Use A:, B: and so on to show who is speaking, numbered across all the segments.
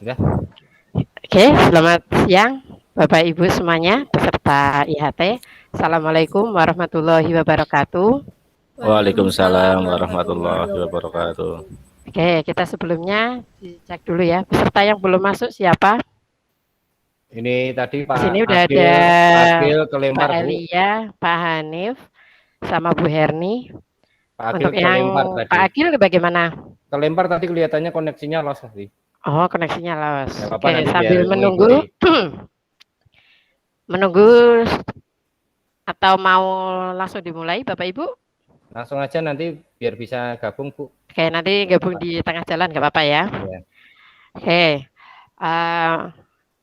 A: Ya.
B: Oke, selamat siang Bapak Ibu semuanya peserta IHT. Assalamualaikum warahmatullahi wabarakatuh.
A: Waalaikumsalam
C: Waalaikumsalam warahmatullahi
A: warahmatullahi wabarakatuh.
C: wabarakatuh.
B: Oke, kita sebelumnya dicek dulu ya. Peserta yang belum masuk siapa?
A: Ini tadi
B: Di sini
A: Pak
B: udah ada
A: Agil
B: Mbak
A: kelempar, Bu.
B: Elia, Pak Hanif, sama Bu Herni.
A: Pak Agil
B: Untuk yang
A: kelempar
B: Pak
A: tadi.
B: Agil bagaimana?
A: Kelempar tadi kelihatannya koneksinya loss tadi.
B: Oh, koneksinya los.
A: Ya, apa
B: Oke,
A: nanti biar
B: sambil menunggu,
A: mengikuti.
B: menunggu atau mau langsung dimulai Bapak Ibu?
A: Langsung aja nanti biar bisa gabung, Bu.
B: Oke, nanti gabung di tengah jalan nggak apa-apa ya.
A: Ya.
B: Oke,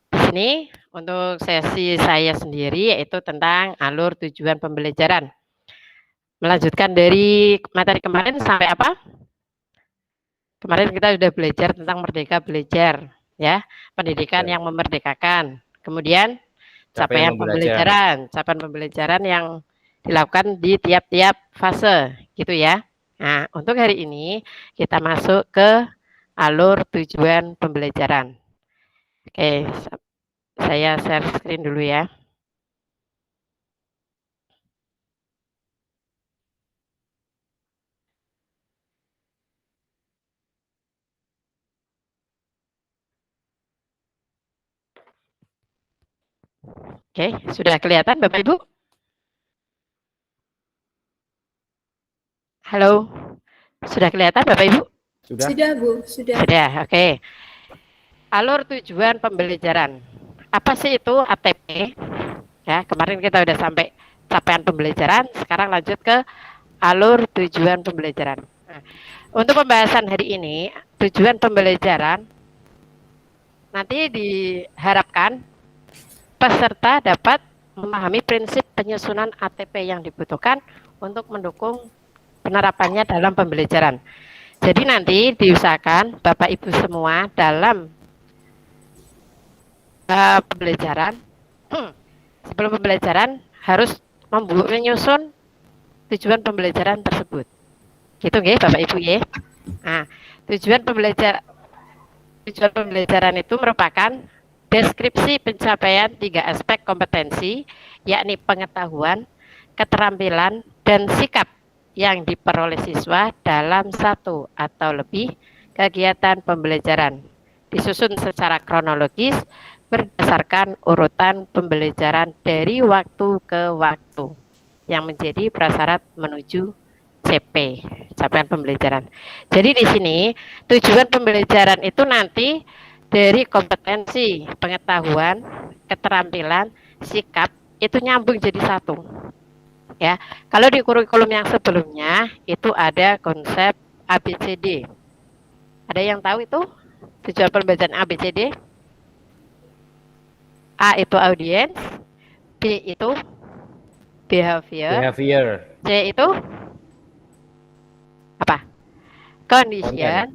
B: di sini untuk sesi saya sendiri yaitu tentang alur tujuan pembelajaran. Melanjutkan dari materi kemarin sampai apa? Kemarin kita sudah belajar tentang merdeka belajar, ya, pendidikan yang memerdekakan. Kemudian capaian pembelajaran yang dilakukan di tiap-tiap fase, gitu ya. Nah, untuk hari ini kita masuk ke alur tujuan pembelajaran. Oke, saya share screen dulu ya. Oke, sudah kelihatan Bapak Ibu? Halo, sudah kelihatan Bapak Ibu?
A: Sudah?
C: Sudah, Bu, sudah.
B: Sudah, oke. Alur tujuan pembelajaran. Apa sih itu ATP? Ya, kemarin kita udah sampai capaian pembelajaran, sekarang lanjut ke alur tujuan pembelajaran. Nah, untuk pembahasan hari ini, tujuan pembelajaran nanti diharapkan peserta dapat memahami prinsip penyusunan ATP yang dibutuhkan untuk mendukung penerapannya dalam pembelajaran. Jadi nanti diusahakan Bapak Ibu semua dalam pembelajaran, sebelum pembelajaran harus menyusun tujuan pembelajaran tersebut. Gitu nggih Bapak Ibu ya. Nah, tujuan pembelajaran itu merupakan deskripsi pencapaian 3 aspek kompetensi, yakni pengetahuan, keterampilan, dan sikap yang diperoleh siswa dalam satu atau lebih kegiatan pembelajaran. Disusun secara kronologis berdasarkan urutan pembelajaran dari waktu ke waktu yang menjadi prasyarat menuju CP, capaian pembelajaran. Jadi di sini tujuan pembelajaran itu nanti dari kompetensi, pengetahuan, keterampilan, sikap itu nyambung jadi satu. Ya, kalau di kurikulum yang sebelumnya itu ada konsep ABCD. Ada yang tahu itu tujuan pembelajaran ABCD? A itu audience, B itu behavior, C itu apa? Condition,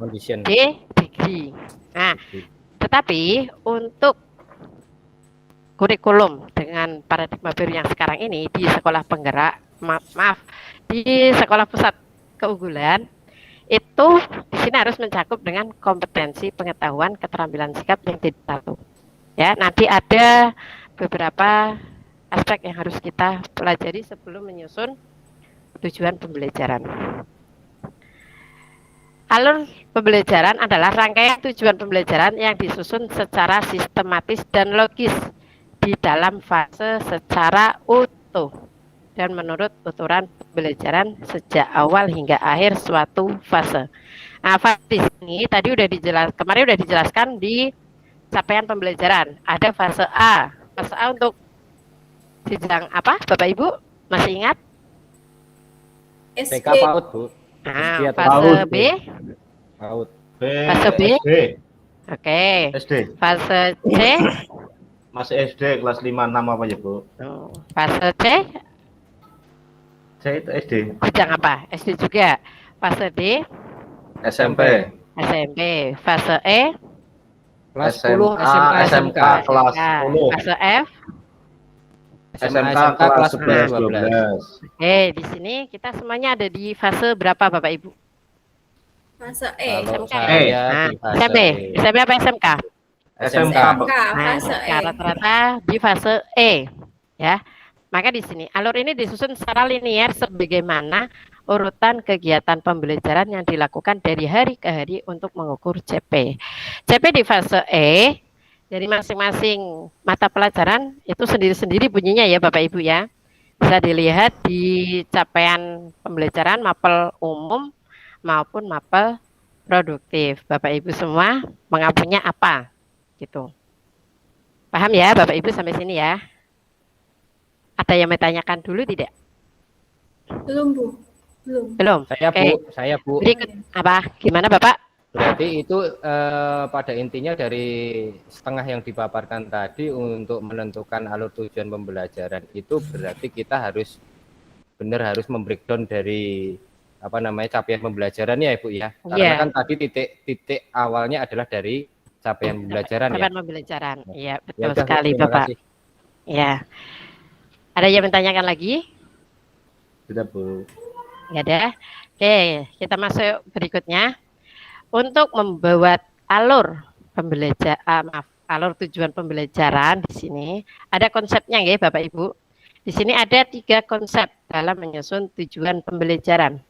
B: D degree. Nah, tetapi untuk kurikulum dengan paradigma baru yang sekarang ini di sekolah penggerak, di sekolah pusat keunggulan itu di sini harus mencakup dengan kompetensi, pengetahuan, keterampilan sikap yang jadi satu. Ya, nanti ada beberapa aspek yang harus kita pelajari sebelum menyusun tujuan pembelajaran. Alur pembelajaran adalah rangkaian tujuan pembelajaran yang disusun secara sistematis dan logis di dalam fase secara utuh dan menurut uturan pembelajaran sejak awal hingga akhir suatu fase. Nah, fase ini tadi kemarin udah dijelaskan di capaian pembelajaran. Ada fase A. Fase A untuk jenjang apa, Bapak Ibu? Masih ingat?
A: TK PAUD, Bu.
B: Nah, fase B.
A: PAUD.
B: Fase B. Oke.
D: SD.
B: Fase C.
D: Masih SD kelas 5 6 apa ya, Bu?
B: Fase C.
D: C itu SD.
B: Jenjang apa? SD juga. Fase D.
D: SMP.
B: SMP. Fase E.
A: Kelas
D: SMA,
A: 10
D: SMK kelas 10.
B: Fase F.
D: SMK kelas 11 12.
B: Oke, di sini kita semuanya ada di fase berapa Bapak Ibu?
C: Fase E.
A: Kalau
B: SMK.
A: saya
B: Nah,
A: di fase
B: SMP.
A: E.
B: SMP apa SMK?
D: SMK,
A: SMK.
D: Pak.
B: Nah,
C: fase E.
B: rata-rata di fase E, ya. Maka di sini alur ini disusun secara linear sebagaimana urutan kegiatan pembelajaran yang dilakukan dari hari ke hari untuk mengukur CP. CP di fase E dari masing-masing mata pelajaran itu sendiri-sendiri bunyinya ya Bapak Ibu ya. Bisa dilihat di capaian pembelajaran mapel umum maupun mapel produktif. Bapak Ibu semua mengampunya apa? Gitu. Paham ya Bapak Ibu sampai sini ya? Ada yang bertanyakan dulu tidak?
C: Belum, Bu. Belum.
B: Belum?
A: Saya
B: Oke.
A: Bu, saya Bu.
B: Berikut apa? Gimana Bapak?
A: Berarti itu pada intinya dari setengah yang dipaparkan tadi untuk menentukan alur tujuan pembelajaran itu berarti kita harus harus membreakdown dari apa namanya capaian pembelajaran ya Ibu ya. Karena
B: Iya.
A: kan tadi titik awalnya adalah dari capaian pembelajaran ya.
B: Capaian pembelajaran. Iya,
A: Ya
B: betul
A: udah, Bu,
B: sekali
A: terima
B: Bapak.
A: kasih.
B: Ya. Ada yang bertanyakan lagi?
D: Sudah, Bu.
B: Nggak ada. Oke, kita masuk berikutnya. Untuk membuat alur alur tujuan pembelajaran di sini ada konsepnya ya Bapak Ibu. Di sini ada 3 konsep dalam menyusun tujuan pembelajaran.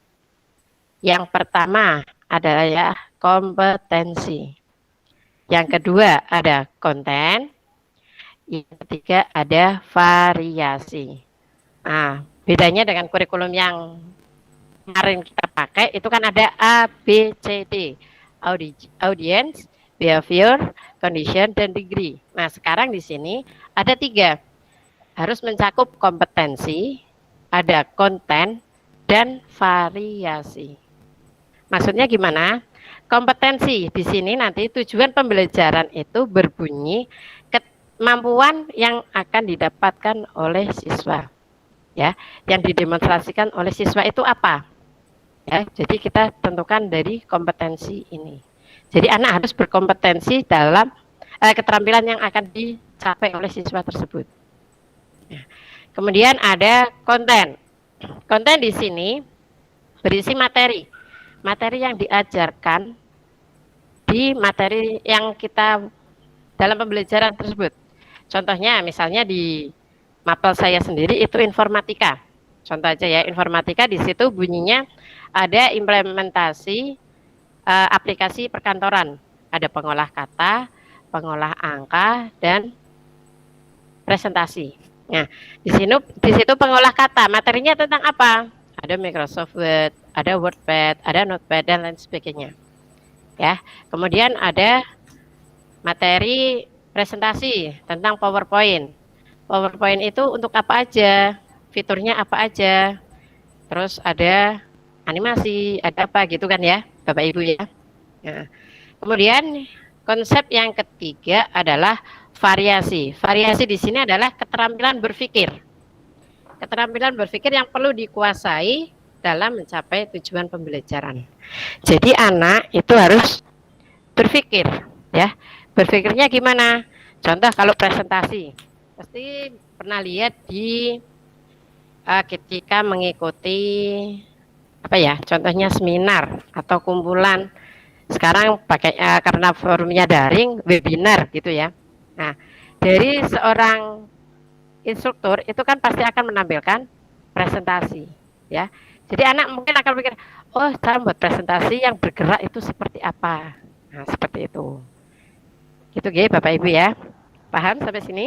B: Yang pertama adalah ya kompetensi. Yang kedua ada konten. Yang ketiga ada variasi. Nah, bedanya dengan kurikulum yang kemarin kita pakai itu kan ada A, B, C, D. Audience, behavior, condition, dan degree. Nah, sekarang di sini ada 3. Harus mencakup kompetensi, ada konten, dan variasi. Maksudnya gimana? Kompetensi di sini nanti tujuan pembelajaran itu berbunyi kemampuan yang akan didapatkan oleh siswa. Ya, yang didemonstrasikan oleh siswa itu apa? Ya, jadi kita tentukan dari kompetensi ini. Jadi anak harus berkompetensi dalam keterampilan yang akan dicapai oleh siswa tersebut. Ya. Kemudian ada konten. Konten di sini berisi materi. Materi yang diajarkan di materi yang kita dalam pembelajaran tersebut. Contohnya misalnya di mapel saya sendiri itu informatika. Contoh aja ya, informatika di situ bunyinya ada implementasi aplikasi perkantoran. Ada pengolah kata, pengolah angka, dan presentasi. Nah, di situ pengolah kata, materinya tentang apa? Ada Microsoft Word, ada Wordpad, ada Notepad, dan lain sebagainya. Ya, kemudian ada materi presentasi tentang PowerPoint. PowerPoint itu untuk apa aja? Fiturnya apa aja? Terus ada animasi, ada apa gitu kan ya, Bapak Ibu ya. Nah, kemudian konsep yang ketiga adalah variasi. Variasi di sini adalah keterampilan berpikir. Keterampilan berpikir yang perlu dikuasai dalam mencapai tujuan pembelajaran. Jadi anak itu harus berpikir, ya. Berpikirnya gimana? Contoh kalau presentasi, pasti pernah lihat di ketika mengikuti apa ya, contohnya seminar atau kumpulan. Sekarang pakai karena forumnya daring, webinar gitu ya. Nah, dari seorang instruktur itu kan pasti akan menampilkan presentasi, ya. Jadi anak mungkin akan pikir, oh cara buat presentasi yang bergerak itu seperti apa? Nah, seperti itu. Gitu Bapak Ibu ya. Paham sampai sini?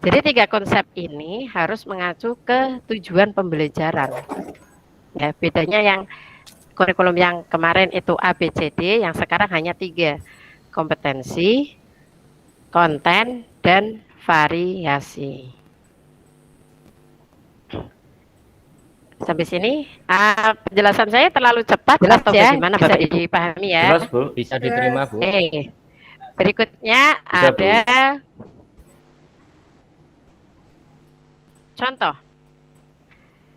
B: Jadi 3 konsep ini harus mengacu ke tujuan pembelajaran. Ya, bedanya yang kurikulum yang kemarin itu A, B, C, D, yang sekarang hanya 3. Kompetensi, konten, dan variasi. Sampai sini, penjelasan saya terlalu cepat
C: Jelas
B: atau
C: ya?
B: bagaimana Bapak dipahami ya?
D: Jelas, Bu.
A: Bisa diterima Bu.
B: Oke. Berikutnya
D: Bisa, Bu.
B: ada contoh.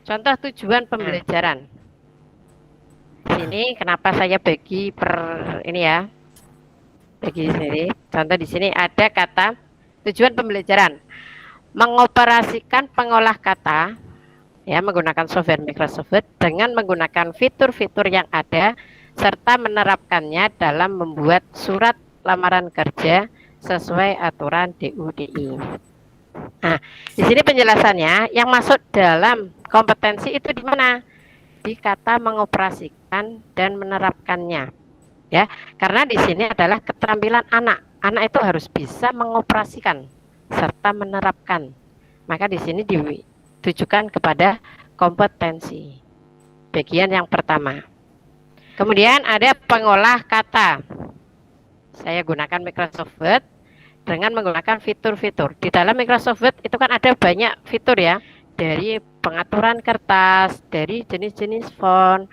B: Contoh tujuan pembelajaran. Sini kenapa saya bagi ini ya? Bagi sendiri. Contoh di sini ada kata tujuan pembelajaran. Mengoperasikan pengolah kata ya menggunakan software Microsoft Word dengan menggunakan fitur-fitur yang ada serta menerapkannya dalam membuat surat lamaran kerja sesuai aturan DUDI. Nah, di sini penjelasannya yang masuk dalam kompetensi itu di mana? Di kata mengoperasikan dan menerapkannya. Ya, karena di sini adalah keterampilan anak. Anak itu harus bisa mengoperasikan serta menerapkan. Maka di sini ditujukan kepada kompetensi. Bagian yang pertama. Kemudian ada pengolah kata. Saya gunakan Microsoft Word dengan menggunakan fitur-fitur. Di dalam Microsoft Word itu kan ada banyak fitur ya. Dari pengaturan kertas, dari jenis-jenis font,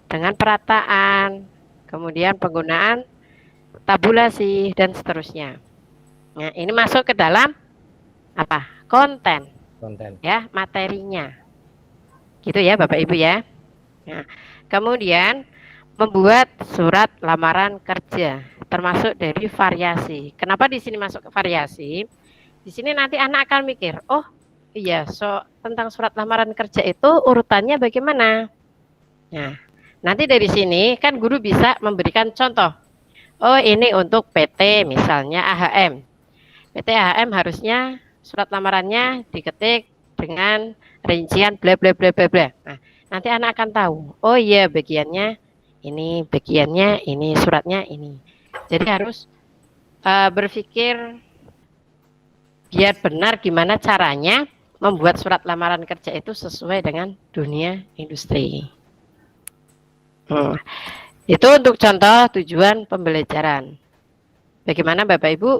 B: dengan perataan, kemudian penggunaan tabulasi, dan seterusnya. Nah, ini masuk ke dalam apa? Konten. Ya, materinya. Gitu ya Bapak Ibu ya. Nah, kemudian membuat surat lamaran kerja termasuk dari variasi. Kenapa di sini masuk ke variasi? Di sini nanti anak akan mikir, oh iya, tentang surat lamaran kerja itu urutannya bagaimana? Nah, nanti dari sini kan guru bisa memberikan contoh. Oh, ini untuk PT misalnya AHM. PT AHM harusnya surat lamarannya diketik dengan rincian bla bla bla bla bla. Nah, nanti anak akan tahu. Oh iya, bagiannya ini, suratnya ini. Jadi harus berpikir biar benar gimana caranya membuat surat lamaran kerja itu sesuai dengan dunia industri. Itu untuk contoh tujuan pembelajaran. Bagaimana Bapak Ibu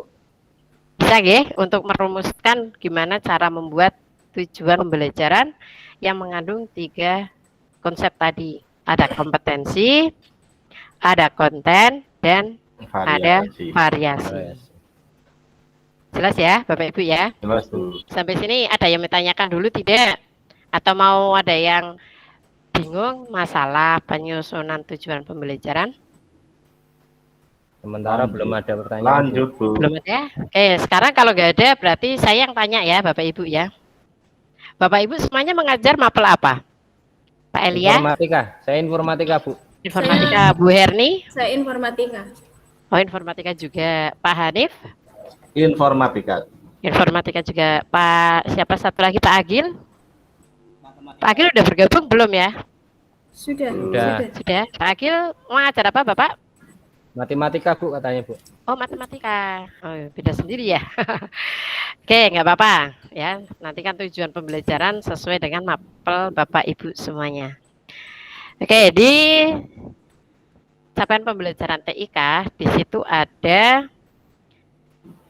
B: bisa untuk merumuskan gimana cara membuat tujuan pembelajaran yang mengandung 3 konsep tadi. Ada kompetensi, ada konten, dan ada variasi. Jelas ya Bapak Ibu ya?
D: Jelas Bu.
B: Sampai sini ada yang bertanyakan dulu tidak? Atau mau ada yang bingung masalah penyusunan tujuan pembelajaran?
A: Sementara belum ada pertanyaan.
D: Lanjut Bu.
B: Belum ada? Oke, sekarang kalau nggak ada berarti saya yang tanya ya Bapak Ibu ya. Bapak Ibu semuanya mengajar mapel apa? Pak Elia?
A: Informatika. Saya informatika Bu.
B: Informatika. Bu Herni?
C: Saya informatika.
B: Oh, informatika juga. Pak Hanif?
D: Informatika.
B: Informatika juga. Pak siapa satu lagi, Pak Agil? Pak Agil udah bergabung belum ya?
C: Sudah.
B: Sudah. Pak Agil mengajar apa Bapak?
A: Matematika Bu katanya Bu.
B: Oh, matematika. Oh, beda sendiri ya. Oke, nggak apa-apa ya. Nanti kan tujuan pembelajaran sesuai dengan mapel Bapak Ibu semuanya. Oke, di capaian pembelajaran TIK di situ ada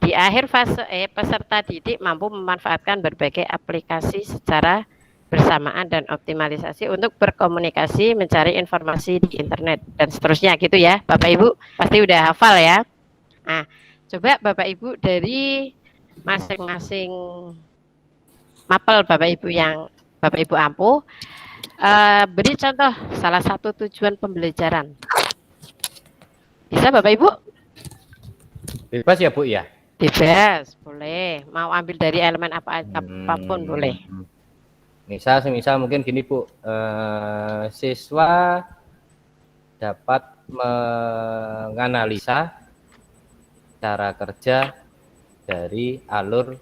B: di akhir fase peserta didik mampu memanfaatkan berbagai aplikasi secara bersamaan dan optimalisasi untuk berkomunikasi, mencari informasi di internet dan seterusnya gitu ya. Bapak Ibu pasti udah hafal ya. Nah, coba Bapak Ibu dari masing-masing mapel Bapak Ibu yang Bapak Ibu ampuh beri contoh salah satu tujuan pembelajaran. Bisa Bapak Ibu?
A: Bebas ya Bu ya?
B: Bebas, boleh. Mau ambil dari elemen apapun boleh.
A: Misal mungkin gini Bu, siswa dapat menganalisa cara kerja dari alur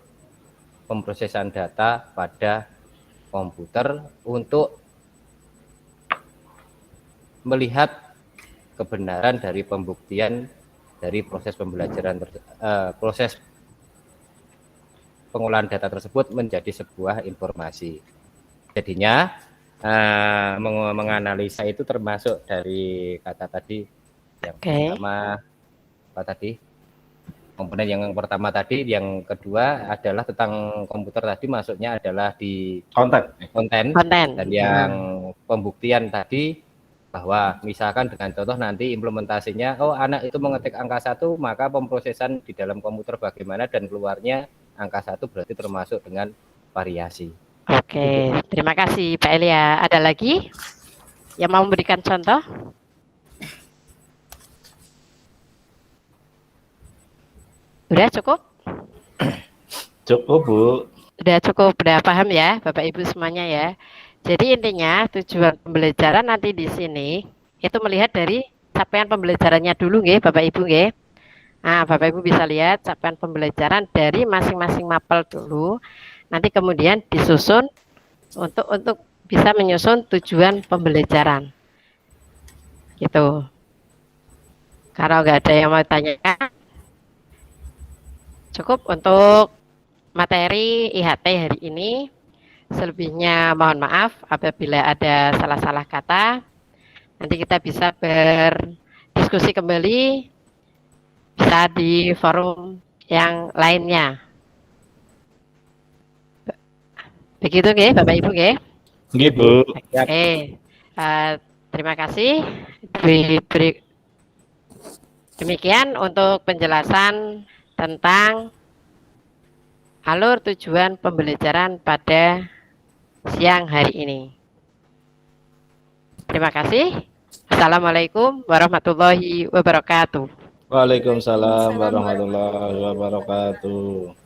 A: pemrosesan data pada komputer untuk melihat kebenaran dari pembuktian dari proses pembelajaran proses pengolahan data tersebut menjadi sebuah informasi. Jadinya menganalisa itu termasuk dari kata tadi yang pertama apa tadi? Komponen yang pertama tadi, yang kedua adalah tentang komputer tadi masuknya adalah di konten. Dan yang pembuktian tadi bahwa misalkan dengan contoh nanti implementasinya, oh anak itu mengetik angka 1 maka pemrosesan di dalam komputer bagaimana dan keluarnya angka 1 berarti termasuk dengan variasi.
B: Oke, terima kasih Pak Elia. Ada lagi yang mau memberikan contoh? Udah cukup?
D: Cukup Bu.
B: Udah cukup, udah paham ya Bapak Ibu semuanya ya. Jadi intinya tujuan pembelajaran nanti di sini itu melihat dari capaian pembelajarannya dulu nggih Bapak Ibu nggih. Nah, Bapak Ibu bisa lihat capaian pembelajaran dari masing-masing mapel dulu. Nanti kemudian disusun untuk bisa menyusun tujuan pembelajaran. Gitu. Kalau nggak ada yang mau tanyakan, cukup untuk materi IHT hari ini. Selebihnya mohon maaf apabila ada salah-salah kata. Nanti kita bisa berdiskusi kembali, bisa di forum yang lainnya. Begitu nggih, Bapak Ibu nggih?
D: Nggih, Bu.
B: Oke. Terima kasih. Demikian untuk penjelasan tentang alur tujuan pembelajaran pada siang hari ini. Terima kasih. Assalamualaikum warahmatullahi wabarakatuh.
D: Waalaikumsalam warahmatullahi wabarakatuh.